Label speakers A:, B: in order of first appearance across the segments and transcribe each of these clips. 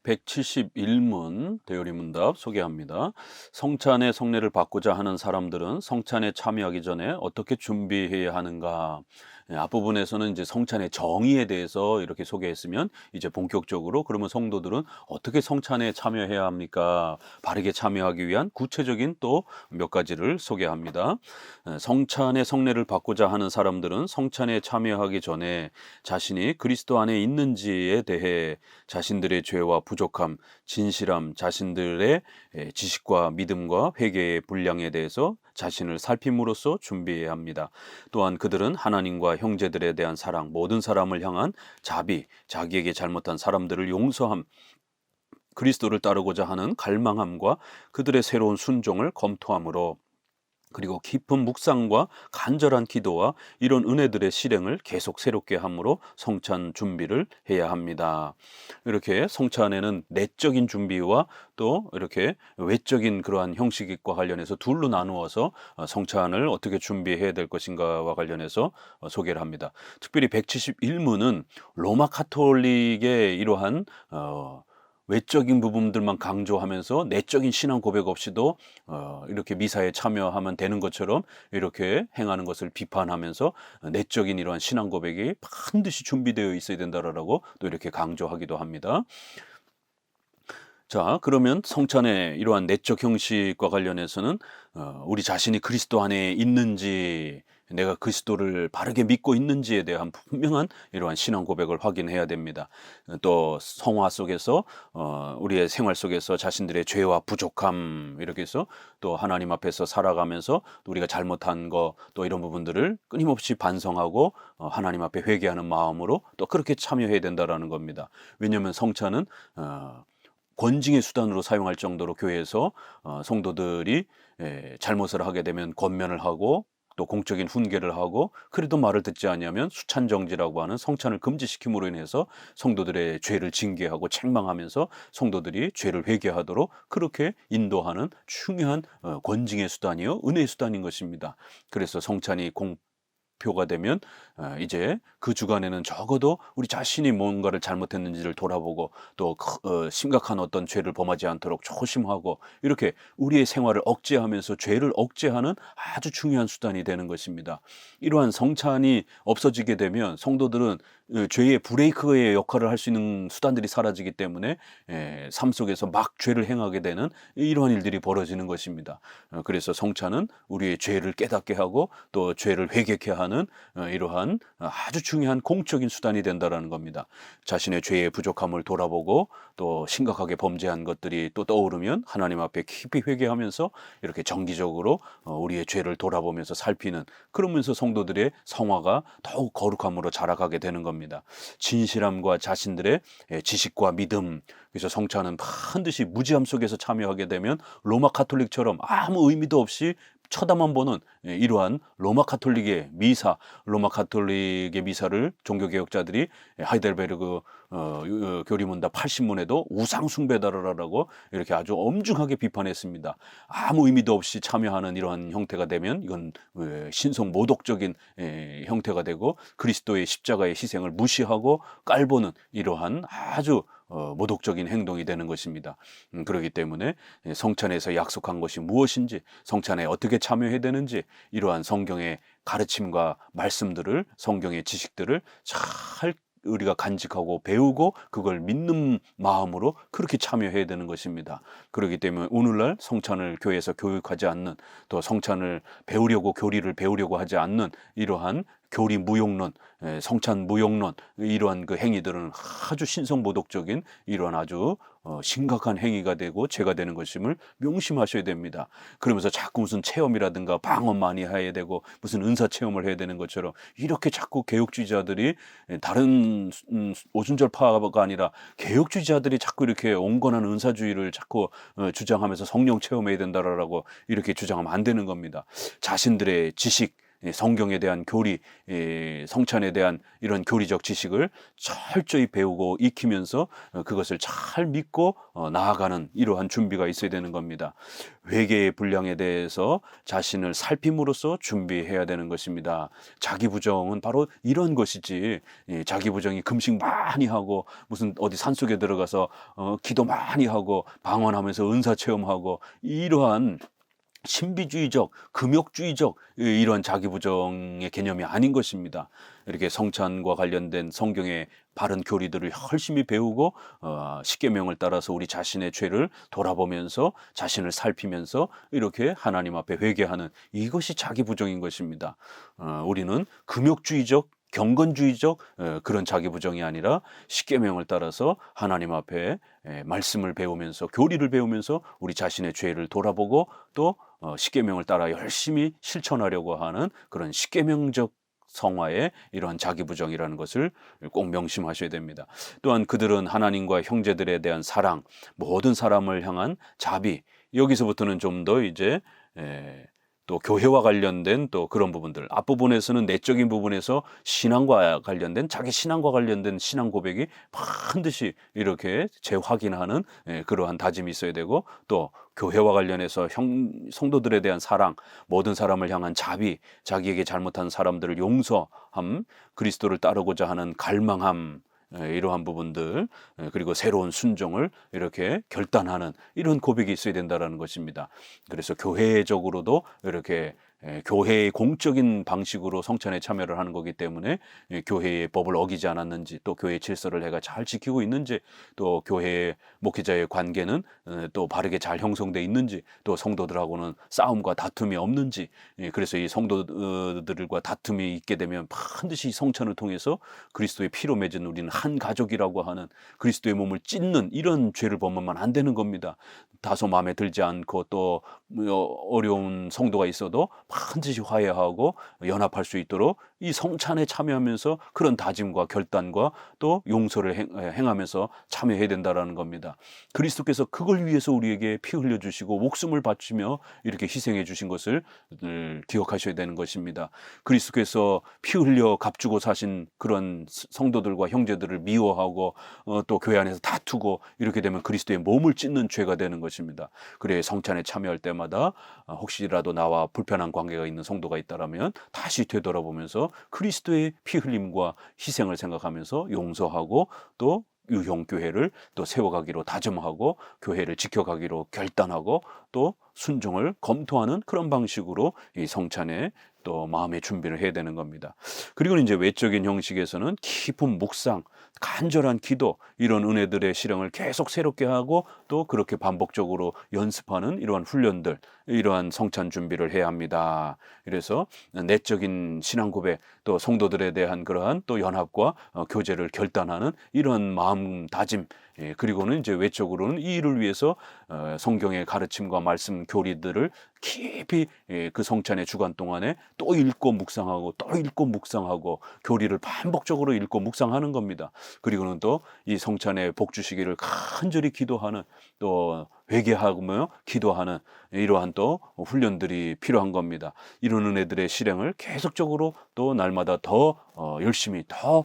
A: 171문 대요리문답 소개합니다. 성찬의 성례를 받고자 하는 사람들은 성찬에 참여하기 전에 어떻게 준비해야 하는가? 앞부분에서는 이제 성찬의 정의에 대해서 이렇게 소개했으면 이제 본격적으로 그러면 성도들은 어떻게 성찬에 참여해야 합니까? 바르게 참여하기 위한 구체적인 또 몇 가지를 소개합니다. 성찬의 성례를 받고자 하는 사람들은 성찬에 참여하기 전에 자신이 그리스도 안에 있는지에 대해 자신들의 죄와 부족함, 진실함, 자신들의 지식과 믿음과 회개의 분량에 대해서 자신을 살핌으로써 준비해야 합니다. 또한 그들은 하나님과 형제들에 대한 사랑, 모든 사람을 향한 자비, 자기에게 잘못한 사람들을 용서함, 그리스도를 따르고자 하는 갈망함과 그들의 새로운 순종을 검토함으로 그리고 깊은 묵상과 간절한 기도와 이런 은혜들의 실행을 계속 새롭게 함으로 성찬 준비를 해야 합니다. 이렇게 성찬에는 내적인 준비와 또 이렇게 외적인 그러한 형식과 관련해서 둘로 나누어서 성찬을 어떻게 준비해야 될 것인가와 관련해서 소개를 합니다. 특별히 171문은 로마 카톨릭의 이러한 외적인 부분들만 강조하면서 내적인 신앙 고백 없이도 이렇게 미사에 참여하면 되는 것처럼 이렇게 행하는 것을 비판하면서 내적인 이러한 신앙 고백이 반드시 준비되어 있어야 된다라고 또 이렇게 강조하기도 합니다. 자, 그러면 성찬의 이러한 내적 형식과 관련해서는 우리 자신이 그리스도 안에 있는지, 내가 그리스도를 바르게 믿고 있는지에 대한 분명한 이러한 신앙 고백을 확인해야 됩니다. 또 성화 속에서 우리의 생활 속에서 자신들의 죄와 부족함 이렇게 해서 또 하나님 앞에서 살아가면서 또 우리가 잘못한 거 또 이런 부분들을 끊임없이 반성하고 하나님 앞에 회개하는 마음으로 또 그렇게 참여해야 된다라는 겁니다. 왜냐하면 성찬은 권징의 수단으로 사용할 정도로 교회에서 성도들이 잘못을 하게 되면 권면을 하고 또 공적인 훈계를 하고 그래도 말을 듣지 아니하면 수찬정지라고 하는 성찬을 금지시킴으로 인해서 성도들의 죄를 징계하고 책망하면서 성도들이 죄를 회개하도록 그렇게 인도하는 중요한 권징의 수단이요 은혜의 수단인 것입니다. 그래서 성찬이 표가 되면 이제 그 주간에는 적어도 우리 자신이 뭔가를 잘못했는지를 돌아보고 또 심각한 어떤 죄를 범하지 않도록 조심하고 이렇게 우리의 생활을 억제하면서 죄를 억제하는 아주 중요한 수단이 되는 것입니다. 이러한 성찬이 없어지게 되면 성도들은 죄의 브레이크의 역할을 할 수 있는 수단들이 사라지기 때문에 삶 속에서 막 죄를 행하게 되는 이러한 일들이 벌어지는 것입니다. 그래서 성찬은 우리의 죄를 깨닫게 하고 또 죄를 회개케 하는 이러한 아주 중요한 공적인 수단이 된다라는 겁니다. 자신의 죄의 부족함을 돌아보고 또 심각하게 범죄한 것들이 또 떠오르면 하나님 앞에 깊이 회개하면서 이렇게 정기적으로 우리의 죄를 돌아보면서 살피는 그러면서 성도들의 성화가 더욱 거룩함으로 자라가게 되는 겁니다. 진실함과 자신들의 지식과 믿음 그래서 성찬은 반드시 무지함 속에서 참여하게 되면 로마 카톨릭처럼 아무 의미도 없이 쳐다만 보는 이러한 로마 카톨릭의 미사, 로마 카톨릭의 미사를 종교개혁자들이 하이델베르그 교리문답 80문에도 우상 숭배다라고 이렇게 아주 엄중하게 비판했습니다. 아무 의미도 없이 참여하는 이러한 형태가 되면 이건 신성 모독적인 형태가 되고 그리스도의 십자가의 희생을 무시하고 깔보는 이러한 아주 모독적인 행동이 되는 것입니다. 그렇기 때문에 성찬에서 약속한 것이 무엇인지 성찬에 어떻게 참여해야 되는지 이러한 성경의 가르침과 말씀들을 성경의 지식들을 잘 우리가 간직하고 배우고 그걸 믿는 마음으로 그렇게 참여해야 되는 것입니다. 그렇기 때문에 오늘날 성찬을 교회에서 교육하지 않는 또 성찬을 배우려고 교리를 배우려고 하지 않는 이러한 교리 무용론, 성찬 무용론 이러한 그 행위들은 아주 신성모독적인 이러한 아주 심각한 행위가 되고 죄가 되는 것임을 명심하셔야 됩니다. 그러면서 자꾸 무슨 체험이라든가 방언 많이 해야 되고 무슨 은사 체험을 해야 되는 것처럼 이렇게 자꾸 개혁주의자들이 다른 오순절파가 아니라 개혁주의자들이 자꾸 이렇게 온건한 은사주의를 자꾸 주장하면서 성령 체험해야 된다라고 이렇게 주장하면 안 되는 겁니다. 자신들의 지식 성경에 대한 교리, 성찬에 대한 이런 교리적 지식을 철저히 배우고 익히면서 그것을 잘 믿고 나아가는 이러한 준비가 있어야 되는 겁니다. 회개의 분량에 대해서 자신을 살핌으로써 준비해야 되는 것입니다. 자기 부정은 바로 이런 것이지, 자기 부정이 금식 많이 하고 무슨 어디 산속에 들어가서 기도 많이 하고 방언하면서 은사 체험하고 이러한 신비주의적, 금욕주의적 이러한 자기 부정의 개념이 아닌 것입니다. 이렇게 성찬과 관련된 성경의 바른 교리들을 열심히 배우고 십계명을 따라서 우리 자신의 죄를 돌아보면서 자신을 살피면서 이렇게 하나님 앞에 회개하는, 이것이 자기 부정인 것입니다. 우리는 금욕주의적, 경건주의적 그런 자기 부정이 아니라 십계명을 따라서 하나님 앞에 말씀을 배우면서, 교리를 배우면서 우리 자신의 죄를 돌아보고 또 십계명을 따라 열심히 실천하려고 하는 그런 십계명적 성화의 이러한 자기 부정이라는 것을 꼭 명심하셔야 됩니다. 또한 그들은 하나님과 형제들에 대한 사랑, 모든 사람을 향한 자비, 여기서부터는 좀 더 이제 또 교회와 관련된 또 그런 부분들, 앞부분에서는 내적인 부분에서 신앙과 관련된, 자기 신앙과 관련된 신앙 고백이 반드시 이렇게 재확인하는 그러한 다짐이 있어야 되고, 또 교회와 관련해서 성도들에 대한 사랑, 모든 사람을 향한 자비, 자기에게 잘못한 사람들을 용서함, 그리스도를 따르고자 하는 갈망함, 이러한 부분들, 그리고 새로운 순종을 이렇게 결단하는 이런 고백이 있어야 된다는 것입니다. 그래서 교회적으로도 이렇게 교회의 공적인 방식으로 성찬에 참여를 하는 거기 때문에 교회의 법을 어기지 않았는지, 또 교회의 질서를 내가 잘 지키고 있는지, 또 교회의 목회자의 관계는 또 바르게 잘 형성돼 있는지, 또 성도들하고는 싸움과 다툼이 없는지. 그래서 이 성도들과 다툼이 있게 되면 반드시 성찬을 통해서 그리스도의 피로 맺은 우리는 한 가족이라고 하는, 그리스도의 몸을 찢는 이런 죄를 범하면 안 되는 겁니다. 다소 마음에 들지 않고 또 어려운 성도가 있어도 반드시 화해하고 연합할 수 있도록 이 성찬에 참여하면서 그런 다짐과 결단과 또 용서를 행하면서 참여해야 된다라는 겁니다. 그리스도께서 그걸 위해서 우리에게 피 흘려 주시고 목숨을 바치며 이렇게 희생해 주신 것을 기억하셔야 되는 것입니다. 그리스도께서 피 흘려 값주고 사신 그런 성도들과 형제들을 미워하고 또 교회 안에서 다투고 이렇게 되면 그리스도의 몸을 찢는 죄가 되는 것입니다. 그래 성찬에 참여할 때마다 혹시라도 나와 불편한 관계가 있는 성도가 있다라면 다시 되돌아보면서 그리스도의 피 흘림과 희생을 생각하면서 용서하고 또 유형교회를 또 세워가기로 다짐하고 교회를 지켜가기로 결단하고 또 순종을 검토하는 그런 방식으로 이 성찬에 또 마음의 준비를 해야 되는 겁니다. 그리고 이제 외적인 형식에서는 깊은 묵상, 간절한 기도, 이런 은혜들의 실행을 계속 새롭게 하고 또 그렇게 반복적으로 연습하는 이러한 훈련들, 이러한 성찬 준비를 해야 합니다. 그래서 내적인 신앙 고백, 또 성도들에 대한 그러한 또 연합과 교제를 결단하는 이런 마음 다짐, 그리고는 이제 외적으로는 이 일을 위해서 성경의 가르침과 말씀 교리들을 깊이 그 성찬의 주간 동안에 또 읽고 묵상하고 또 읽고 묵상하고 교리를 반복적으로 읽고 묵상하는 겁니다. 그리고는 또 이 성찬에 복 주시기를 간절히 기도하는, 또 회개하며 기도하는 이러한 또 훈련들이 필요한 겁니다. 이런 은혜들의 실행을 계속적으로 또 날마다 더 열심히 더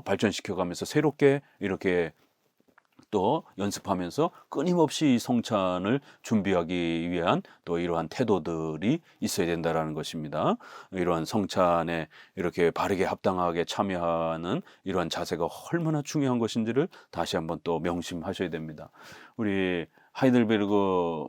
A: 발전시켜가면서 새롭게 이렇게 또 연습하면서 끊임없이 성찬을 준비하기 위한 또 이러한 태도들이 있어야 된다라는 것입니다. 이러한 성찬에 이렇게 바르게 합당하게 참여하는 이러한 자세가 얼마나 중요한 것인지를 다시 한번 또 명심하셔야 됩니다. 우리 하이델베르그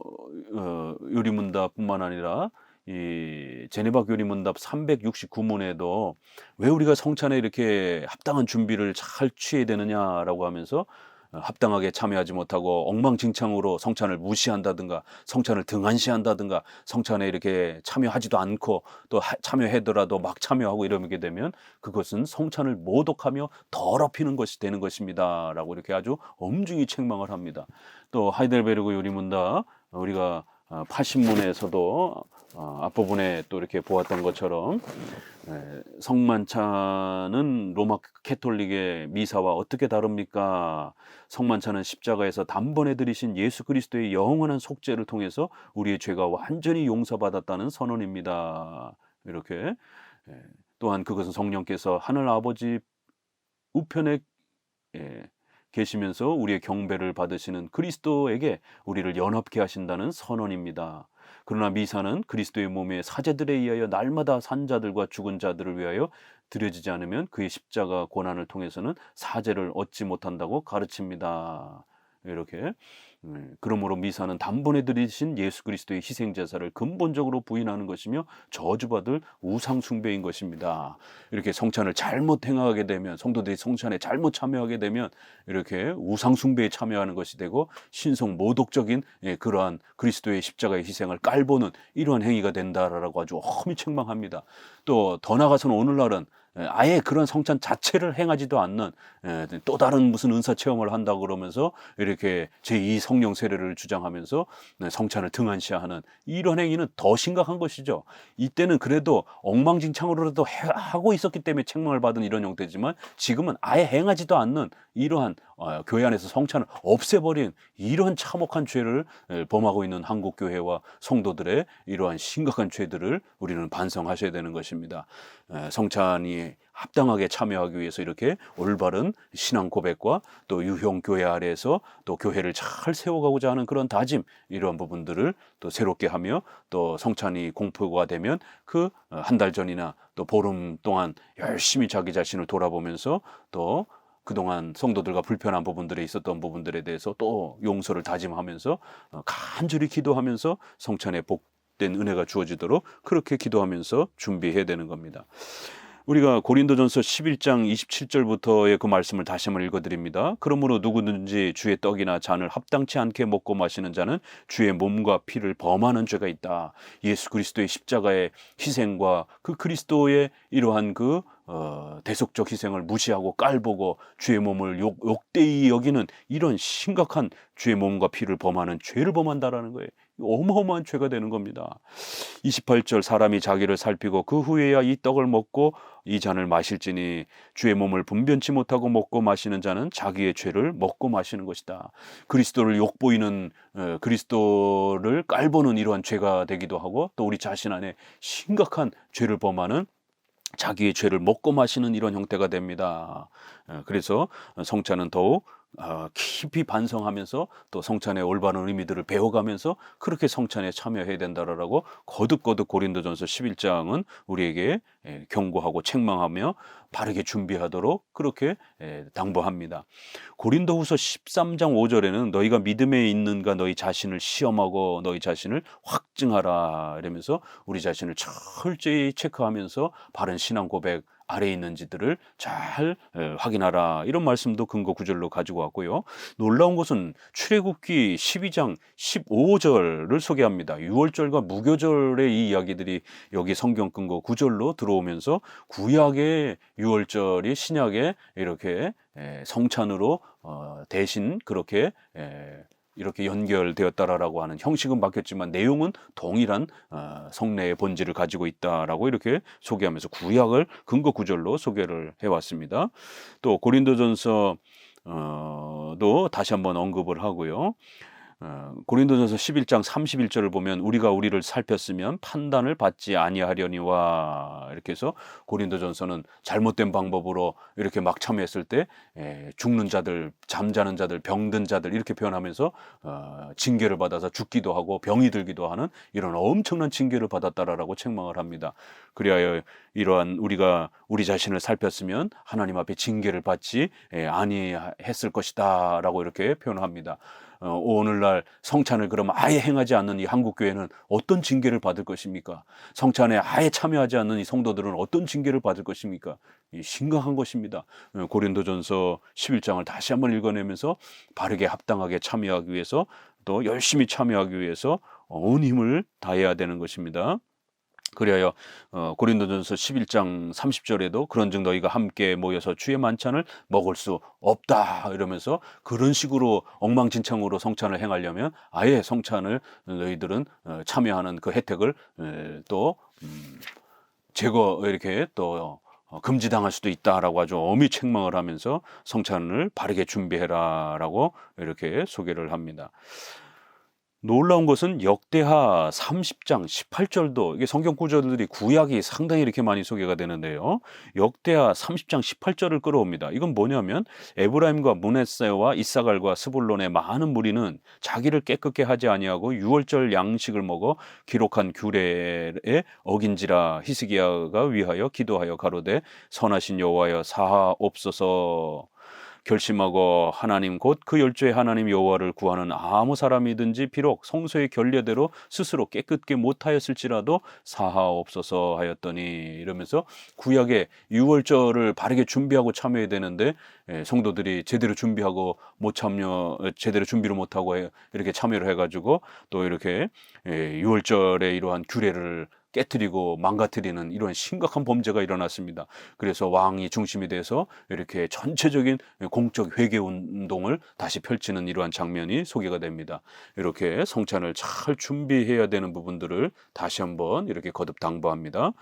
A: 요리문답뿐만 아니라 이 제네바 교리문답 369문에도 왜 우리가 성찬에 이렇게 합당한 준비를 잘 취해야 되느냐라고 하면서 합당하게 참여하지 못하고 엉망진창으로 성찬을 무시한다든가 성찬을 등한시한다든가 성찬에 이렇게 참여하지도 않고 또 참여하더라도 막 참여하고 이러게 되면 그것은 성찬을 모독하며 더럽히는 것이 되는 것입니다 라고 이렇게 아주 엄중히 책망을 합니다. 또 하이델베르그 요리문답 우리가 80문에서도 앞부분에 또 이렇게 보았던 것처럼 성만찬은 로마 캐톨릭의 미사와 어떻게 다릅니까? 성만찬은 십자가에서 단번에 들이신 예수 그리스도의 영원한 속죄를 통해서 우리의 죄가 완전히 용서받았다는 선언입니다. 이렇게 또한 그것은 성령께서 하늘 아버지 우편에 계시면서 우리의 경배를 받으시는 그리스도에게 우리를 연합케 하신다는 선언입니다. 그러나 미사는 그리스도의 몸의 사제들에 의하여 날마다 산 자들과 죽은 자들을 위하여 드려지지 않으면 그의 십자가 고난을 통해서는 사제를 얻지 못한다고 가르칩니다. 이렇게 그러므로 미사는 단번에 드리신 예수 그리스도의 희생 제사를 근본적으로 부인하는 것이며 저주받을 우상 숭배인 것입니다. 이렇게 성찬을 잘못 행하게 되면, 성도들이 성찬에 잘못 참여하게 되면 이렇게 우상 숭배에 참여하는 것이 되고 신성 모독적인 그러한 그리스도의 십자가의 희생을 깔보는 이러한 행위가 된다라고 아주 엄히 책망합니다. 또 더 나아가서는 오늘날은 아예 그런 성찬 자체를 행하지도 않는 또 다른 무슨 은사 체험을 한다고 그러면서 이렇게 제2 성령 세례를 주장하면서 성찬을 등한시하는 이런 행위는 더 심각한 것이죠. 이때는 그래도 엉망진창으로라도 하고 있었기 때문에 책망을 받은 이런 형태지만 지금은 아예 행하지도 않는 이러한 교회 안에서 성찬을 없애버린 이런 참혹한 죄를 범하고 있는 한국교회와 성도들의 이러한 심각한 죄들을 우리는 반성하셔야 되는 것입니다. 성찬이 합당하게 참여하기 위해서 이렇게 올바른 신앙 고백과 또 유형교회 아래에서 또 교회를 잘 세워가고자 하는 그런 다짐, 이러한 부분들을 또 새롭게 하며 또 성찬이 공포가 되면 그 한 달 전이나 또 보름 동안 열심히 자기 자신을 돌아보면서 또 그동안 성도들과 불편한 부분들에 있었던 부분들에 대해서 또 용서를 다짐하면서 간절히 기도하면서 성찬에 복된 은혜가 주어지도록 그렇게 기도하면서 준비해야 되는 겁니다. 우리가 고린도전서 11장 27절부터의 그 말씀을 다시 한번 읽어드립니다. 그러므로 누구든지 주의 떡이나 잔을 합당치 않게 먹고 마시는 자는 주의 몸과 피를 범하는 죄가 있다. 예수 그리스도의 십자가의 희생과 그 그리스도의 이러한 그 대속적 희생을 무시하고 깔보고 주의 몸을 욕되이 여기는 이런 심각한 주의 몸과 피를 범하는 죄를 범한다라는 거예요. 어마어마한 죄가 되는 겁니다. 28절 사람이 자기를 살피고 그 후에야 이 떡을 먹고 이 잔을 마실지니 주의 몸을 분변치 못하고 먹고 마시는 자는 자기의 죄를 먹고 마시는 것이다. 그리스도를 욕보이는 그리스도를 깔보는 이러한 죄가 되기도 하고 또 우리 자신 안에 심각한 죄를 범하는 자기의 죄를 먹고 마시는 이런 형태가 됩니다. 그래서 성찬은 더욱 깊이 반성하면서 또 성찬의 올바른 의미들을 배워가면서 그렇게 성찬에 참여해야 된다라고 거듭거듭 고린도전서 11장은 우리에게 경고하고 책망하며 바르게 준비하도록 그렇게 당부합니다. 고린도후서 13장 5절에는 너희가 믿음에 있는가 너희 자신을 시험하고 너희 자신을 확증하라 이러면서 우리 자신을 철저히 체크하면서 바른 신앙 고백 아래에 있는지들을 잘 확인하라 이런 말씀도 근거 구절로 가지고 왔고요. 놀라운 것은 출애굽기 12장 15절을 소개합니다. 유월절과 무교절의 이 이야기들이 여기 성경 근거 구절로 들어오면서 구약의 유월절이 신약에 이렇게 성찬으로 대신 그렇게 이렇게 연결되었다라고 하는 형식은 바뀌었지만 내용은 동일한 성례의 본질을 가지고 있다라고 이렇게 소개하면서 구약을 근거 구절로 소개를 해왔습니다. 또 고린도전서 도 다시 한번 언급을 하고요. 고린도전서 11장 31절을 보면 우리가 우리를 살폈으면 판단을 받지 아니하려니와 이렇게 해서 고린도전서는 잘못된 방법으로 이렇게 막 참여했을 때 죽는 자들, 잠자는 자들, 병든 자들 이렇게 표현하면서 징계를 받아서 죽기도 하고 병이 들기도 하는 이런 엄청난 징계를 받았다라고 책망을 합니다. 그리하여 이러한 우리가 우리 자신을 살폈으면 하나님 앞에 징계를 받지 아니했을 것이다 라고 이렇게 표현합니다. 오늘날 성찬을 그럼 아예 행하지 않는 이 한국교회는 어떤 징계를 받을 것입니까? 성찬에 아예 참여하지 않는 이 성도들은 어떤 징계를 받을 것입니까? 심각한 것입니다. 고린도전서 11장을 다시 한번 읽어내면서 바르게 합당하게 참여하기 위해서 또 열심히 참여하기 위해서 온 힘을 다해야 되는 것입니다. 그리하여 고린도전서 11장 30절에도 그런즉 너희가 함께 모여서 주의 만찬을 먹을 수 없다 이러면서 그런 식으로 엉망진창으로 성찬을 행하려면 아예 성찬을 너희들은 참여하는 그 혜택을 또 제거 이렇게 또 금지당할 수도 있다라고 아주 엄히 책망을 하면서 성찬을 바르게 준비해라라고 이렇게 소개를 합니다. 놀라운 것은 역대하 30장 18절도 이게 성경 구절들이 구약이 상당히 이렇게 많이 소개가 되는데요. 역대하 30장 18절을 끌어옵니다. 이건 뭐냐면 에브라임과 므낫세와 이사갈과 스불론의 많은 무리는 자기를 깨끗게 하지 아니하고 유월절 양식을 먹어 기록한 규례에 어긴지라. 히스기야가 위하여 기도하여 가로되 선하신 여호와여 사하옵소서. 결심하고 하나님 곧 그 열조의 하나님 여호와를 구하는 아무 사람이든지 비록 성소의 결례대로 스스로 깨끗게 못하였을지라도 사하옵소서 하였더니, 이러면서 구약의 유월절을 바르게 준비하고 참여해야 되는데 성도들이 제대로 준비하고 못 참여, 제대로 준비를 못하고 이렇게 참여를 해가지고 또 이렇게 유월절의 이러한 규례를 깨뜨리고 망가뜨리는 이런 심각한 범죄가 일어났습니다. 그래서 왕이 중심이 돼서 이렇게 전체적인 공적 회개 운동을 다시 펼치는 이러한 장면이 소개가 됩니다. 이렇게 성찬을 잘 준비해야 되는 부분들을 다시 한번 이렇게 거듭 당부합니다.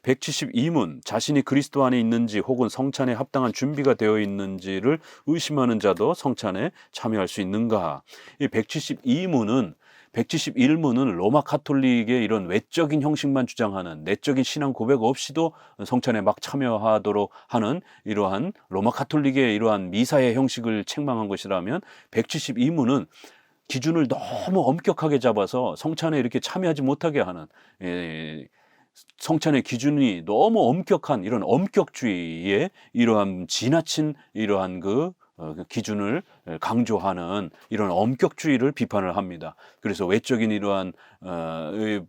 A: 172문, 자신이 그리스도 안에 있는지 혹은 성찬에 합당한 준비가 되어 있는지를 의심하는 자도 성찬에 참여할 수 있는가? 이 172문은 171문은 로마 카톨릭의 이런 외적인 형식만 주장하는, 내적인 신앙 고백 없이도 성찬에 막 참여하도록 하는 이러한 로마 카톨릭의 이러한 미사의 형식을 책망한 것이라면, 172문은 기준을 너무 엄격하게 잡아서 성찬에 이렇게 참여하지 못하게 하는, 성찬의 기준이 너무 엄격한 이런 엄격주의의 이러한 지나친 이러한 그 기준을 강조하는 이런 엄격주의를 비판을 합니다. 그래서 외적인 이러한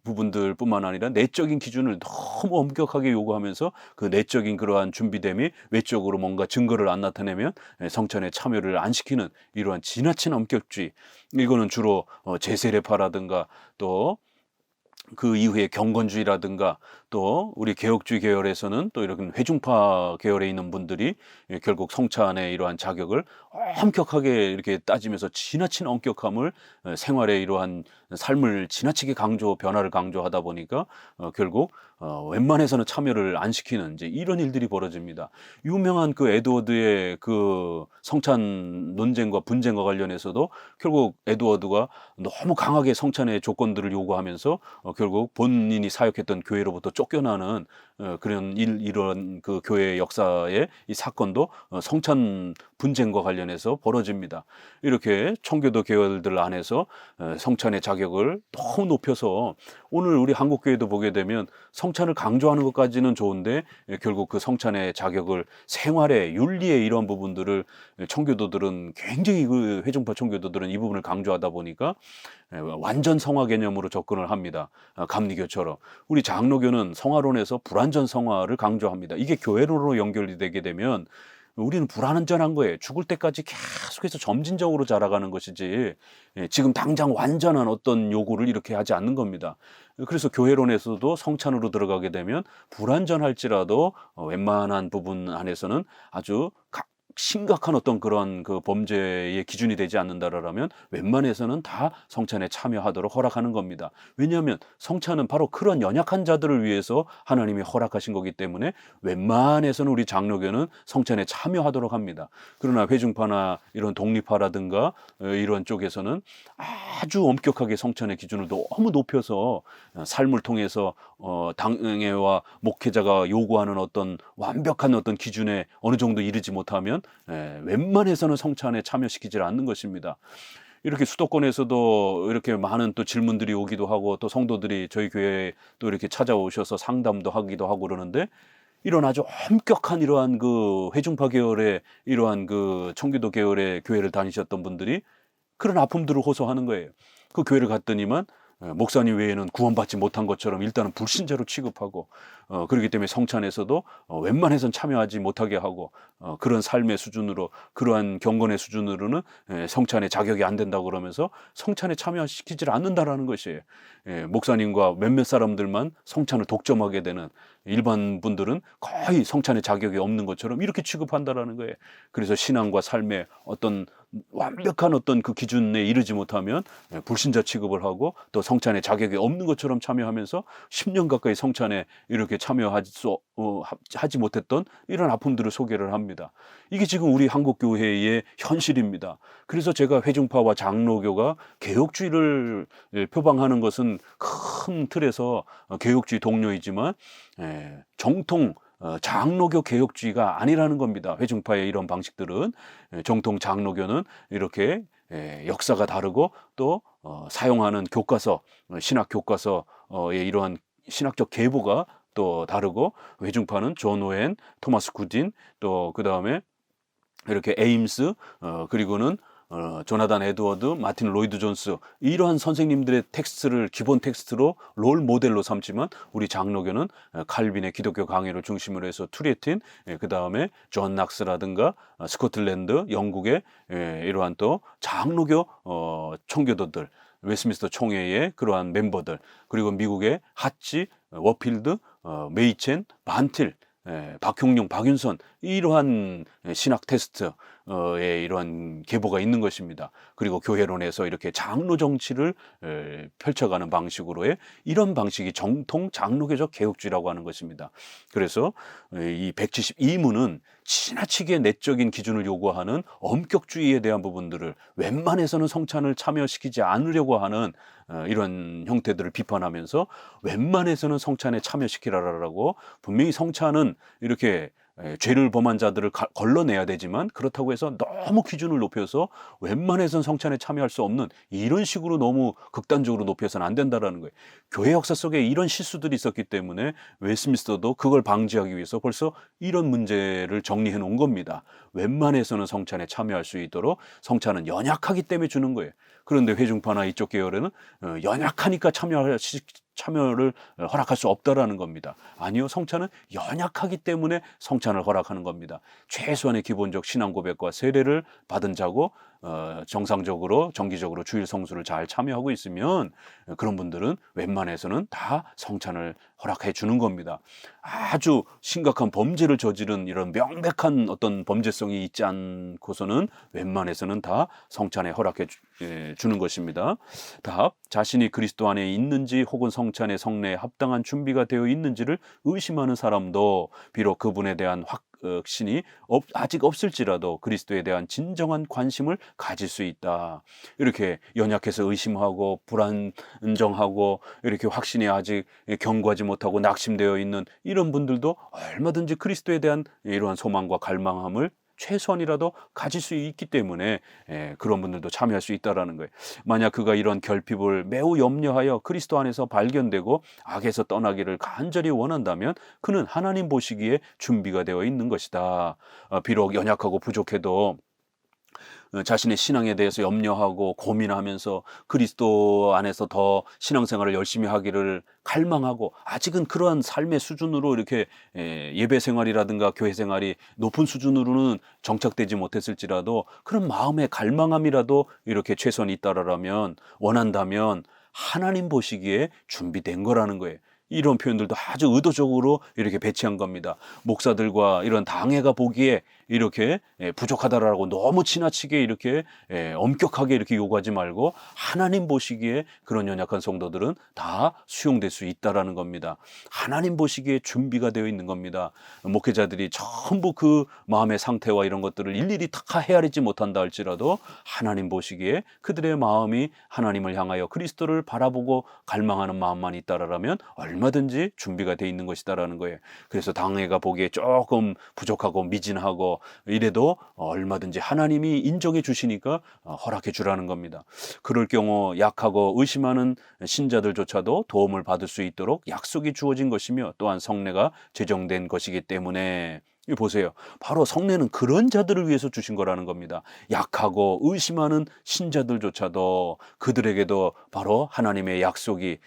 A: 부분들뿐만 아니라 내적인 기준을 너무 엄격하게 요구하면서 그 내적인 그러한 준비됨이 외적으로 뭔가 증거를 안 나타내면 성찬에 참여를 안 시키는 이러한 지나친 엄격주의, 이거는 주로 제세례파라든가 또 그 이후에 경건주의라든가 또 우리 개혁주의 계열에서는 또 이런 회중파 계열에 있는 분들이 결국 성찬의 이러한 자격을 엄격하게 이렇게 따지면서 지나친 엄격함을 생활의 이러한 삶을 지나치게 변화를 강조하다 보니까 결국 웬만해서는 참여를 안 시키는 이제 이런 일들이 벌어집니다. 유명한 그 에드워드의 그 성찬 논쟁과 분쟁과 관련해서도 결국 에드워드가 너무 강하게 성찬의 조건들을 요구하면서 결국 본인이 사역했던 교회로부터 쫓겨나는 그런 이런 그 교회 역사의 이 사건도 성찬 분쟁과 관련해서 벌어집니다. 이렇게 청교도 계열들 안에서 성찬의 자격을 너무 높여서 오늘 우리 한국교회도 보게 되면 성찬을 강조하는 것까지는 좋은데 결국 그 성찬의 자격을 생활의 윤리의 이런 부분들을 청교도들은 굉장히 그 회중파 청교도들은 이 부분을 강조하다 보니까 완전 성화 개념으로 접근을 합니다. 감리교처럼. 우리 장로교는 성화론에서 불완전 성화를 강조합니다. 이게 교회론으로 연결이 되게 되면 우리는 불완전한 거예요. 죽을 때까지 계속해서 점진적으로 자라가는 것이지 지금 당장 완전한 어떤 요구를 이렇게 하지 않는 겁니다. 그래서 교회론에서도 성찬으로 들어가게 되면 불완전할지라도 웬만한 부분 안에서는 아주 심각한 어떤 그런 그 범죄의 기준이 되지 않는다라면 웬만해서는 다 성찬에 참여하도록 허락하는 겁니다. 왜냐하면 성찬은 바로 그런 연약한 자들을 위해서 하나님이 허락하신 거기 때문에 웬만해서는 우리 장로교는 성찬에 참여하도록 합니다. 그러나 회중파나 이런 독립파라든가 이런 쪽에서는 아주 엄격하게 성찬의 기준을 너무 높여서 삶을 통해서 당회와 목회자가 요구하는 어떤 완벽한 어떤 기준에 어느 정도 이르지 못하면 웬만해서는 성찬에 참여시키지 않는 것입니다. 이렇게 수도권에서도 이렇게 많은 또 질문들이 오기도 하고 또 성도들이 저희 교회에 또 이렇게 찾아오셔서 상담도 하기도 하고 그러는데, 이런 아주 엄격한 이러한 그 회중파 계열의 이러한 그 청교도 계열의 교회를 다니셨던 분들이 그런 아픔들을 호소하는 거예요. 그 교회를 갔더니만 목사님 외에는 구원받지 못한 것처럼 일단은 불신자로 취급하고 그렇기 때문에 성찬에서도 웬만해선 참여하지 못하게 하고 그런 삶의 수준으로, 그러한 경건의 수준으로는 성찬에 자격이 안 된다고 그러면서 성찬에 참여시키지 않는다라는 것이에요. 목사님과 몇몇 사람들만 성찬을 독점하게 되는, 일반 분들은 거의 성찬에 자격이 없는 것처럼 이렇게 취급한다라는 거예요. 그래서 신앙과 삶의 어떤 완벽한 어떤 그 기준에 이르지 못하면 불신자 취급을 하고 또 성찬에 자격이 없는 것처럼 참여하면서 10년 가까이 성찬에 이렇게 하지 못했던 이런 아픔들을 소개를 합니다. 이게 지금 우리 한국 교회의 현실입니다. 그래서 제가 회중파와 장로교가 개혁주의를 표방하는 것은 큰 틀에서 개혁주의 동료이지만 정통 장로교 개혁주의가 아니라는 겁니다. 회중파의 이런 방식들은 정통 장로교는 이렇게 역사가 다르고 또 사용하는 교과서, 신학 교과서의 이러한 신학적 계보가 또 다르고, 회중파는 존 오웬, 토마스 굿딘, 또 그 다음에 이렇게 에임스, 그리고는 조나단 에드워드, 마틴 로이드 존스, 이러한 선생님들의 텍스트를 기본 텍스트로 롤 모델로 삼지만, 우리 장로교는 칼빈의 기독교 강해를 중심으로 해서 투레틴, 그 다음에 존 낙스라든가 스코틀랜드, 영국의 이러한 또 장로교 청교도들, 웨스민스터 총회의 그러한 멤버들, 그리고 미국의 하치, 워필드, 메이첸, 반틸, 박형룡, 박윤선, 이러한 신학 테스트의 이러한 계보가 있는 것입니다. 그리고 교회론에서 이렇게 장로 정치를 펼쳐가는 방식으로의 이런 방식이 정통 장로교적 개혁주의라고 하는 것입니다. 그래서 이 172문은 지나치게 내적인 기준을 요구하는 엄격주의에 대한 부분들을 웬만해서는 성찬을 참여시키지 않으려고 하는 이런 형태들을 비판하면서 웬만해서는 성찬에 참여시키라라고, 분명히 성찬은 이렇게 죄를 범한 자들을 걸러내야 되지만, 그렇다고 해서 너무 기준을 높여서 웬만해선 성찬에 참여할 수 없는 이런 식으로 너무 극단적으로 높여서는 안 된다라는 거예요. 교회 역사 속에 이런 실수들이 있었기 때문에 웨스민스터도 그걸 방지하기 위해서 벌써 이런 문제를 정리해 놓은 겁니다. 웬만해서는 성찬에 참여할 수 있도록, 성찬은 연약하기 때문에 주는 거예요. 그런데 회중파나 이쪽 계열에는 연약하니까 참여를 허락할 수 없다라는 겁니다. 아니요, 성찬은 연약하기 때문에 성찬을 허락하는 겁니다. 최소한의 기본적 신앙 고백과 세례를 받은 자고 정상적으로 정기적으로 주일 성수를 잘 참여하고 있으면 그런 분들은 웬만해서는 다 성찬을 허락해 주는 겁니다. 아주 심각한 범죄를 저지른 이런 명백한 어떤 범죄성이 있지 않고서는 웬만해서는 다 성찬에 허락해 주는 것입니다. 답: 자신이 그리스도 안에 있는지 혹은 성찬의 성례에 합당한 준비가 되어 있는지를 의심하는 사람도 비록 그분에 대한 확신이 아직 없을지라도 그리스도에 대한 진정한 관심을 가질 수 있다. 이렇게 연약해서 의심하고 불안정하고 이렇게 확신이 아직 견고하지 못하고 낙심되어 있는 이런 분들도 얼마든지 그리스도에 대한 이러한 소망과 갈망함을 최소한이라도 가질 수 있기 때문에 그런 분들도 참여할 수 있다라는 거예요. 만약 그가 이런 결핍을 매우 염려하여 그리스도 안에서 발견되고 악에서 떠나기를 간절히 원한다면 그는 하나님 보시기에 준비가 되어 있는 것이다. 비록 연약하고 부족해도 자신의 신앙에 대해서 염려하고 고민하면서 그리스도 안에서 더 신앙생활을 열심히 하기를 갈망하고, 아직은 그러한 삶의 수준으로 이렇게 예배 생활이라든가 교회 생활이 높은 수준으로는 정착되지 못했을지라도 그런 마음의 갈망함이라도 이렇게 최선이 있다라면, 원한다면 하나님 보시기에 준비된 거라는 거예요. 이런 표현들도 아주 의도적으로 이렇게 배치한 겁니다. 목사들과 이런 당회가 보기에 이렇게 부족하다라고 너무 지나치게 이렇게 엄격하게 이렇게 요구하지 말고, 하나님 보시기에 그런 연약한 성도들은 다 수용될 수 있다라는 겁니다. 하나님 보시기에 준비가 되어 있는 겁니다. 목회자들이 전부 그 마음의 상태와 이런 것들을 일일이 다 헤아리지 못한다 할지라도 하나님 보시기에 그들의 마음이 하나님을 향하여 그리스도를 바라보고 갈망하는 마음만 있다라면 얼마든지 준비가 되어 있는 것이다라는 거예요. 그래서 당회가 보기에 조금 부족하고 미진하고 이래도 얼마든지 하나님이 인정해 주시니까 허락해 주라는 겁니다. 그럴 경우 약하고 의심하는 신자들조차도 도움을 받을 수 있도록 약속이 주어진 것이며, 또한 성례가 제정된 것이기 때문에, 보세요. 바로 성례는 그런 자들을 위해서 주신 거라는 겁니다. 약하고 의심하는 신자들조차도 그들에게도 바로 하나님의 약속이,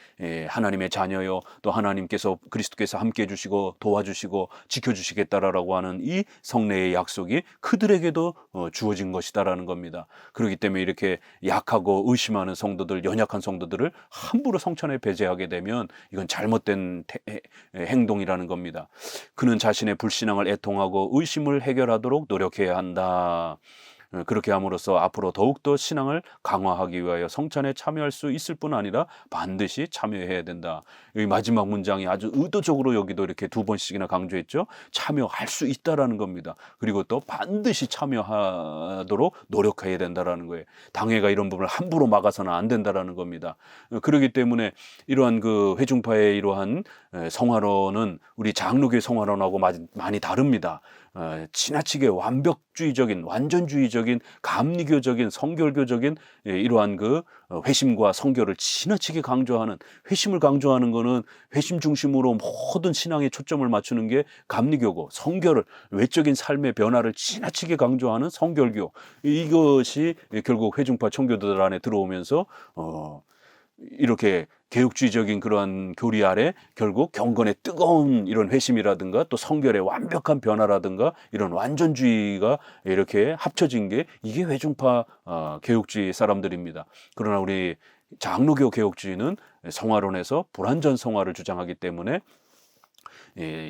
A: 하나님의 자녀요, 또 하나님께서 그리스도께서 함께 해주시고 도와주시고 지켜주시겠다라고 하는 이 성례의 약속이 그들에게도 주어진 것이다라는 겁니다. 그렇기 때문에 이렇게 약하고 의심하는 성도들, 연약한 성도들을 함부로 성찬에 배제하게 되면 이건 잘못된 행동이라는 겁니다. 그는 자신의 불신앙을 애통하고 의심을 해결하도록 노력해야 한다. 그렇게 함으로써 앞으로 더욱더 신앙을 강화하기 위하여 성찬에 참여할 수 있을 뿐 아니라 반드시 참여해야 된다. 이 마지막 문장이 아주 의도적으로 여기도 이렇게 두 번씩이나 강조했죠. 참여할 수 있다라는 겁니다. 그리고 또 반드시 참여하도록 노력해야 된다라는 거예요. 당회가 이런 부분을 함부로 막아서는 안 된다라는 겁니다. 그렇기 때문에 이러한 그 회중파의 이러한 성화론은 우리 장로교의 성화론하고 많이 다릅니다. 지나치게 완벽주의적인, 완전주의적인, 감리교적인, 성결교적인 이러한 그 회심과 성결을 지나치게 강조하는, 회심을 강조하는 거는 회심 중심으로 모든 신앙에 초점을 맞추는 게 감리교고, 성결을, 외적인 삶의 변화를 지나치게 강조하는 성결교, 이것이 결국 회중파 청교도들 안에 들어오면서 이렇게 개혁주의적인 그러한 교리 아래 결국 경건의 뜨거운 이런 회심이라든가 또 성결의 완벽한 변화라든가 이런 완전주의가 이렇게 합쳐진 게 이게 회중파 개혁주의 사람들입니다. 그러나 우리 장로교 개혁주의는 성화론에서 불완전 성화를 주장하기 때문에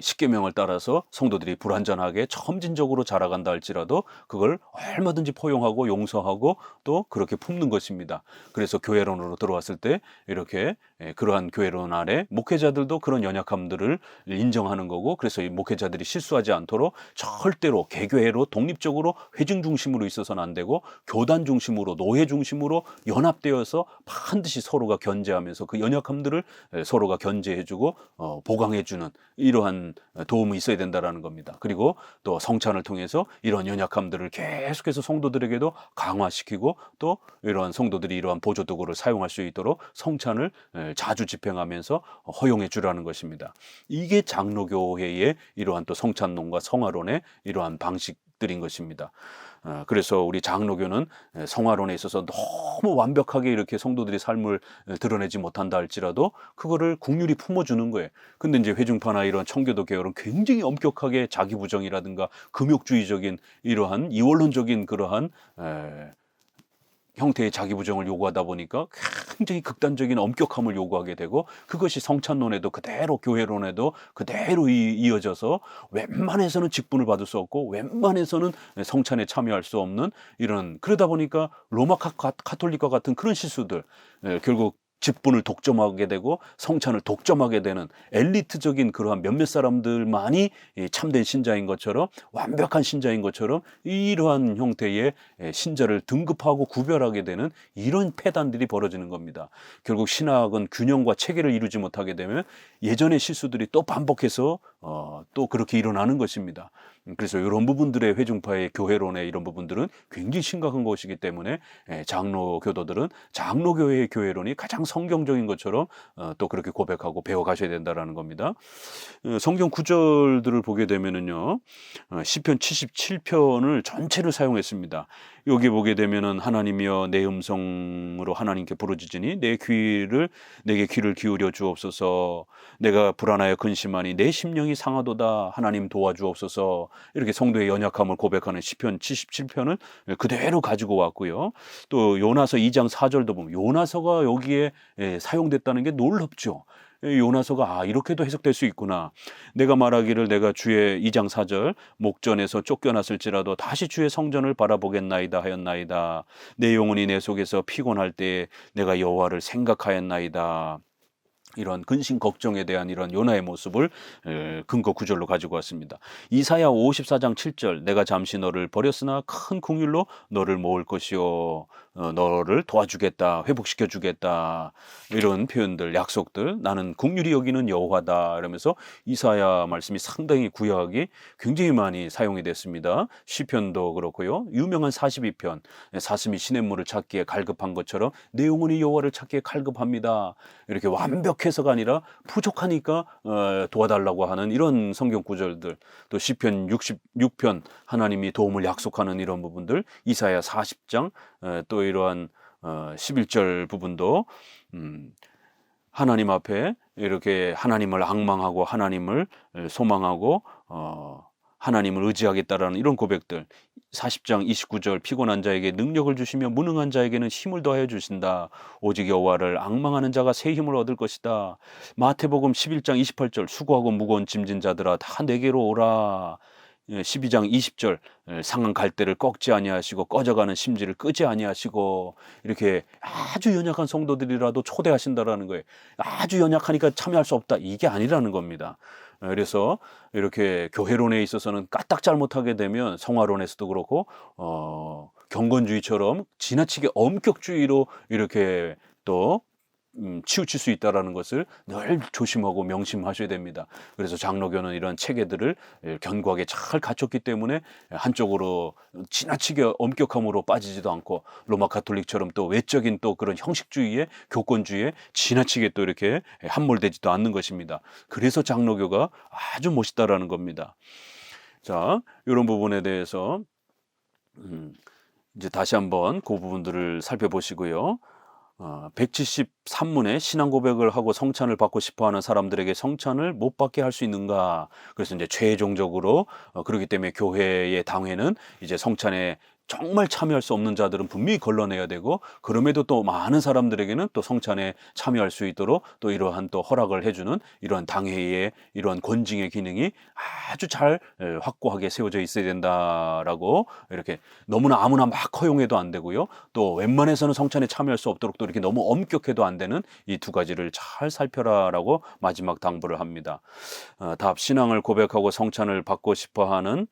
A: 십계명을 따라서 성도들이 불완전하게 점진적으로 자라간다 할지라도 그걸 얼마든지 포용하고 용서하고 또 그렇게 품는 것입니다. 그래서 교회론으로 들어왔을 때 이렇게 그러한 교회론 아래 목회자들도 그런 연약함들을 인정하는 거고, 그래서 이 목회자들이 실수하지 않도록 절대로 개교회로 독립적으로 회중 중심으로 있어서는 안 되고 교단 중심으로, 노예 중심으로 연합되어서 반드시 서로가 견제하면서 그 연약함들을 서로가 견제해주고 보강해주는 이러한 도움이 있어야 된다라는 겁니다. 그리고 또 성찬을 통해서 이런 연약함들을 계속해서 성도들에게도 강화시키고 또 이러한 성도들이 이러한 보조도구를 사용할 수 있도록 성찬을 자주 집행하면서 허용해 주라는 것입니다. 이게 장로교회의 이러한 또 성찬론과 성화론의 이러한 방식들인 것입니다. 그래서 우리 장로교는 성화론에 있어서 너무 완벽하게 이렇게 성도들이 삶을 드러내지 못한다 할지라도 그거를 국률이 품어주는 거예요. 근데 이제 회중파나 이런 청교도 계열은 굉장히 엄격하게 자기 부정이라든가 금욕주의적인 이러한 이원론적인 그러한 형태의 자기 부정을 요구하다 보니까 굉장히 극단적인 엄격함을 요구하게 되고, 그것이 성찬론에도 그대로 교회론에도 그대로 이어져서 웬만해서는 직분을 받을 수 없고 웬만해서는 성찬에 참여할 수 없는 이런, 그러다 보니까 로마 카톨릭과 같은 그런 실수들, 결국 직분을 독점하게 되고 성찬을 독점하게 되는 엘리트적인 그러한 몇몇 사람들만이 참된 신자인 것처럼, 완벽한 신자인 것처럼 이러한 형태의 신자를 등급하고 구별하게 되는 이런 폐단들이 벌어지는 겁니다. 결국 신학은 균형과 체계를 이루지 못하게 되면 예전의 실수들이 또 반복해서 또 그렇게 일어나는 것입니다. 그래서 이런 부분들의 회중파의 교회론의 이런 부분들은 굉장히 심각한 것이기 때문에 장로 교도들은 장로교회의 교회론이 가장 성경적인 것처럼 또 그렇게 고백하고 배워가셔야 된다라는 겁니다. 성경 구절들을 보게 되면은요, 시편 77편을 전체를 사용했습니다. 여기 보게 되면은 하나님이여 내 음성으로 하나님께 부르짖으니 내게 귀를 기울여 주옵소서. 내가 불안하여 근심하니 내 심령이 상하도다. 하나님 도와주옵소서. 이렇게 성도의 연약함을 고백하는 시편 77편을 그대로 가지고 왔고요. 또 요나서 2장 4절도 보면 요나서가 여기에 사용됐다는 게 놀랍죠. 요나서가 이렇게도 해석될 수 있구나. 내가 말하기를 내가 주의 2장 4절 목전에서 쫓겨났을지라도 다시 주의 성전을 바라보겠나이다 하였나이다. 내 영혼이 내 속에서 피곤할 때에 내가 여호와를 생각하였나이다. 이런 근심 걱정에 대한 이런 요나의 모습을 근거 구절로 가지고 왔습니다. 이사야 54장 7절 내가 잠시 너를 버렸으나 큰 긍휼로 너를 모을 것이요 너를 도와주겠다, 회복시켜 주겠다, 이런 표현들, 약속들, 나는 긍휼히 여기는 여호와다 이러면서 이사야 말씀이 상당히 구약이 굉장히 많이 사용이 됐습니다. 시편도 그렇고요. 유명한 42편 사슴이 시냇물을 찾기에 갈급한 것처럼 내 영혼이 여호와를 찾기에 갈급합니다. 이렇게 완벽해서가 아니라 부족하니까 도와달라고 하는 이런 성경 구절들, 또 시편 66편 하나님이 도움을 약속하는 이런 부분들, 이사야 40장 또 이러한 11절 부분도 하나님 앞에 이렇게 하나님을 앙망하고 하나님을 소망하고 하나님을 의지하겠다라는 이런 고백들, 40장 29절 피곤한 자에게 능력을 주시며 무능한 자에게는 힘을 더하여 주신다. 오직 여호와를 앙망하는 자가 새 힘을 얻을 것이다. 마태복음 11장 28절 수고하고 무거운 짐진 자들아 다 내게로 오라. 12장 20절 상한 갈대를 꺾지 아니하시고 꺼져가는 심지를 끄지 아니하시고 이렇게 아주 연약한 성도들이라도 초대하신다라는 거예요. 아주 연약하니까 참여할 수 없다. 이게 아니라는 겁니다. 그래서 이렇게 교회론에 있어서는 까딱 잘못하게 되면 성화론에서도 그렇고 경건주의처럼 지나치게 엄격주의로 이렇게 또 치우칠 수 있다라는 것을 늘 조심하고 명심하셔야 됩니다. 그래서 장로교는 이런 체계들을 견고하게 잘 갖췄기 때문에 한쪽으로 지나치게 엄격함으로 빠지지도 않고 로마 가톨릭처럼 또 외적인 또 그런 형식주의에 교권주의에 지나치게 또 이렇게 함몰되지도 않는 것입니다. 그래서 장로교가 아주 멋있다라는 겁니다. 자, 이런 부분에 대해서 이제 다시 한번 그 부분들을 살펴보시고요. 173문에 신앙 고백을 하고 성찬을 받고 싶어하는 사람들에게 성찬을 못 받게 할 수 있는가? 그래서 이제 최종적으로 그렇기 때문에 교회의 당회는 이제 성찬에 정말 참여할 수 없는 자들은 분명히 걸러내야 되고, 그럼에도 또 많은 사람들에게는 또 성찬에 참여할 수 있도록 또 이러한 또 허락을 해주는 이러한 당회의 이러한 권징의 기능이 아주 잘 확고하게 세워져 있어야 된다라고, 이렇게 너무나 아무나 막 허용해도 안 되고요, 또 웬만해서는 성찬에 참여할 수 없도록 또 이렇게 너무 엄격해도 안 되는 이 두 가지를 잘 살펴라라고 마지막 당부를 합니다. 답 신앙을 고백하고 성찬을 받고 싶어하는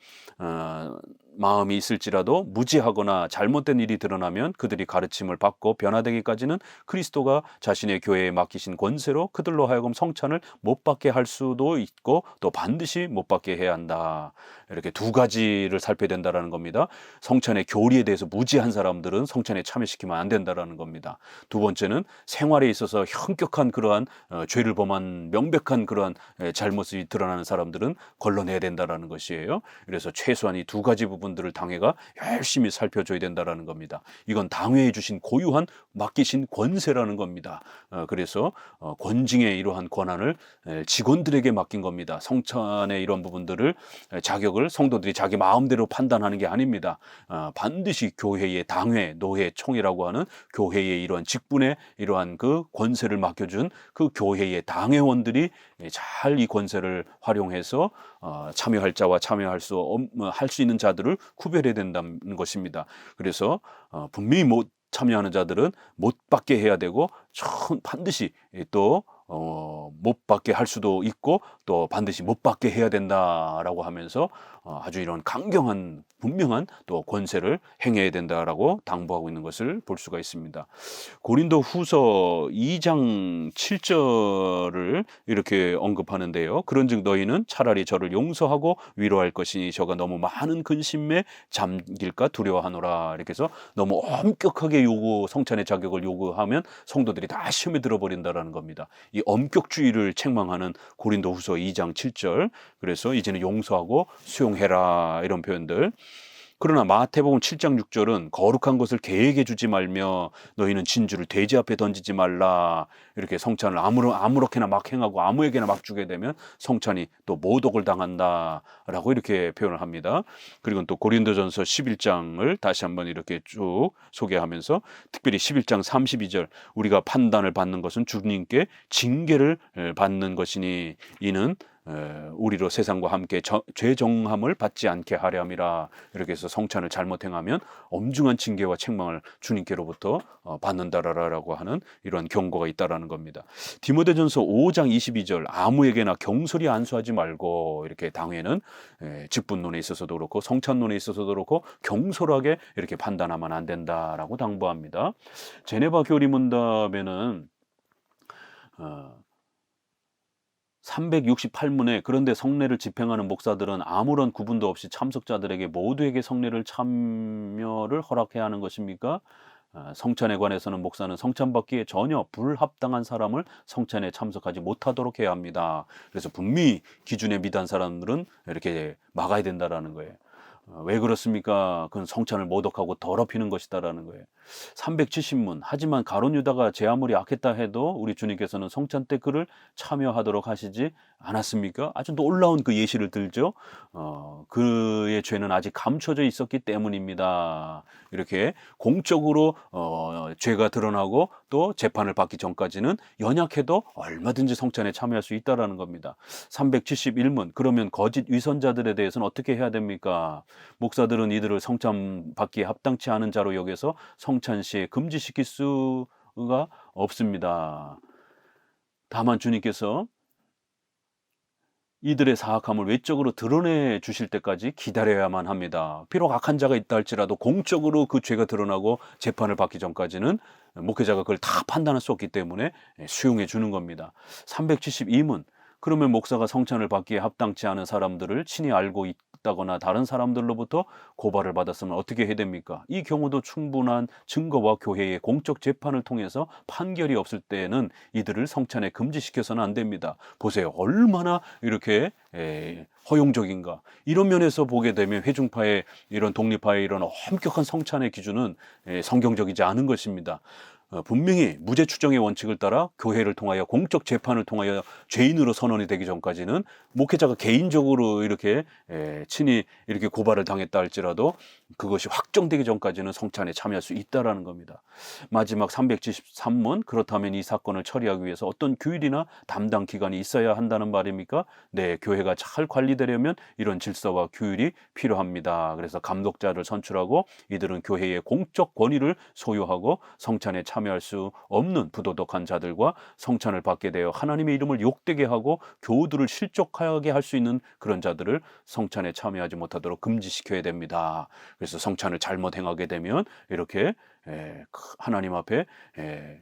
A: 마음이 있을지라도 무지하거나 잘못된 일이 드러나면 그들이 가르침을 받고 변화되기까지는 그리스도가 자신의 교회에 맡기신 권세로 그들로 하여금 성찬을 못 받게 할 수도 있고 또 반드시 못 받게 해야 한다. 이렇게 두 가지를 살펴야 된다는 겁니다. 성찬의 교리에 대해서 무지한 사람들은 성찬에 참여시키면 안 된다는 겁니다. 두 번째는 생활에 있어서 현격한 그러한 죄를 범한 명백한 그러한 잘못이 드러나는 사람들은 걸러내야 된다는 것이에요. 그래서 최소한 이 두 가지 부분들을 당회가 열심히 살펴줘야 된다는 겁니다. 이건 당회에 주신 고유한 맡기신 권세라는 겁니다. 그래서 권징의 이러한 권한을 직원들에게 맡긴 겁니다. 성찬의 이런 부분들을 자격을 성도들이 자기 마음대로 판단하는 게 아닙니다. 반드시 교회의 당회, 노회, 총이라고 하는 교회의 이러한 직분에 이러한 그 권세를 맡겨준 그 교회의 당회원들이 잘 이 권세를 활용해서 참여할 자와 참여할 할 수 있는 자들을 구별해야 된다는 것입니다. 그래서 분명히 못 참여하는 자들은 못 받게 해야 되고 반드시 또 못 받게 할 수도 있고 또 반드시 못 받게 해야 된다라고 하면서 아주 이런 강경한 분명한 또 권세를 행해야 된다라고 당부하고 있는 것을 볼 수가 있습니다. 고린도 후서 2장 7절을 이렇게 언급하는데요. 그런즉 너희는 차라리 저를 용서하고 위로할 것이니 저가 너무 많은 근심에 잠길까 두려워하노라. 이렇게 해서 너무 엄격하게 성찬의 자격을 요구하면 성도들이 다 시험에 들어버린다라는 겁니다. 이 엄격주의를 책망하는 고린도 후서 2장 7절. 그래서 이제는 용서하고 수용해라 이런 표현들. 그러나 마태복음 7장 6절은 거룩한 것을 계획해 주지 말며 너희는 진주를 돼지 앞에 던지지 말라. 이렇게 성찬을 아무렇게나 막 행하고 아무에게나 막 주게 되면 성찬이 또 모독을 당한다라고 이렇게 표현을 합니다. 그리고 또 고린도전서 11장을 다시 한번 이렇게 쭉 소개하면서 특별히 11장 32절 우리가 판단을 받는 것은 주님께 징계를 받는 것이니 이는 우리로 세상과 함께 죄정함을 받지 않게 하려 함이라. 이렇게 해서 성찬을 잘못 행하면 엄중한 징계와 책망을 주님께로부터 받는다라고 하는 이런 경고가 있다라는 겁니다. 디모데전서 5장 22절 아무에게나 경솔히 안수하지 말고, 이렇게 당회는 직분론에 있어서도 그렇고 성찬론에 있어서도 그렇고 경솔하게 이렇게 판단하면 안 된다라고 당부합니다. 제네바 교리문답에는 368문에 그런데 성례를 집행하는 목사들은 아무런 구분도 없이 참석자들에게 모두에게 성례를 참여를 허락해야 하는 것입니까? 성찬에 관해서는 목사는 성찬받기에 전혀 불합당한 사람을 성찬에 참석하지 못하도록 해야 합니다. 그래서 분명히 기준에 미단 사람들은 이렇게 막아야 된다라는 거예요. 왜 그렇습니까? 그건 성찬을 모독하고 더럽히는 것이다라는 거예요. 370문 하지만 가룟 유다가 제 아무리 악했다 해도 우리 주님께서는 성찬 때 그를 참여하도록 하시지 않았습니까? 아주 놀라운 그 예시를 들죠. 그의 죄는 아직 감춰져 있었기 때문입니다. 이렇게 공적으로 죄가 드러나고 또 재판을 받기 전까지는 연약해도 얼마든지 성찬에 참여할 수 있다라는 겁니다. 371문 그러면 거짓 위선자들에 대해서는 어떻게 해야 됩니까? 목사들은 이들을 성찬 받기에 합당치 않은 자로 여겨서 성찬 시에 금지시킬 수가 없습니다. 다만 주님께서 이들의 사악함을 외적으로 드러내 주실 때까지 기다려야만 합니다. 비록 악한 자가 있다 할지라도 공적으로 그 죄가 드러나고 재판을 받기 전까지는 목회자가 그걸 다 판단할 수 없기 때문에 수용해 주는 겁니다. 372문 그러면 목사가 성찬을 받기에 합당치 않은 사람들을 친히 알고 있다거나 다른 사람들로부터 고발을 받았으면 어떻게 해야 됩니까? 이 경우도 충분한 증거와 교회의 공적 재판을 통해서 판결이 없을 때에는 이들을 성찬에 금지시켜서는 안 됩니다. 보세요. 얼마나 이렇게 허용적인가. 이런 면에서 보게 되면 회중파의 이런 독립파의 이런 엄격한 성찬의 기준은 성경적이지 않은 것입니다. 분명히 무죄 추정의 원칙을 따라 교회를 통하여 공적 재판을 통하여 죄인으로 선언이 되기 전까지는 목회자가 개인적으로 이렇게 친히 이렇게 고발을 당했다 할지라도 그것이 확정되기 전까지는 성찬에 참여할 수 있다라는 겁니다. 마지막 373문 그렇다면 이 사건을 처리하기 위해서 어떤 규율이나 담당 기관이 있어야 한다는 말입니까? 네, 교회가 잘 관리되려면 이런 질서와 규율이 필요합니다. 그래서 감독자를 선출하고 이들은 교회의 공적 권위를 소유하고 성찬에 참여할 수 없는 부도덕한 자들과 성찬을 받게 되어 하나님의 이름을 욕되게 하고 교우들을 실족하게 할 수 있는 그런 자들을 성찬에 참여하지 못하도록 금지시켜야 됩니다. 그래서 성찬을 잘못 행하게 되면 이렇게 하나님 앞에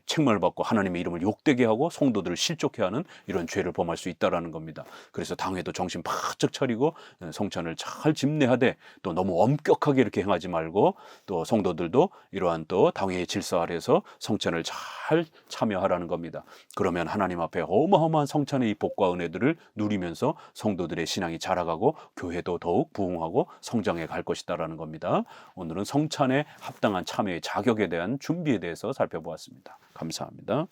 A: 책망을 받고 하나님의 이름을 욕되게 하고 성도들을 실족해 하는 이런 죄를 범할 수 있다라는 겁니다. 그래서 당회도 정신 바짝 차리고 성찬을 잘 집례하되 또 너무 엄격하게 이렇게 행하지 말고 또 성도들도 이러한 또 당회의 질서 아래서 성찬을 잘 참여하라는 겁니다. 그러면 하나님 앞에 어마어마한 성찬의 이 복과 은혜들을 누리면서 성도들의 신앙이 자라가고 교회도 더욱 부흥하고 성장해 갈 것이다라는 겁니다. 오늘은 성찬에 합당한 참여의 자격에 대한 준비에 대해서 살펴보았습니다. 감사합니다.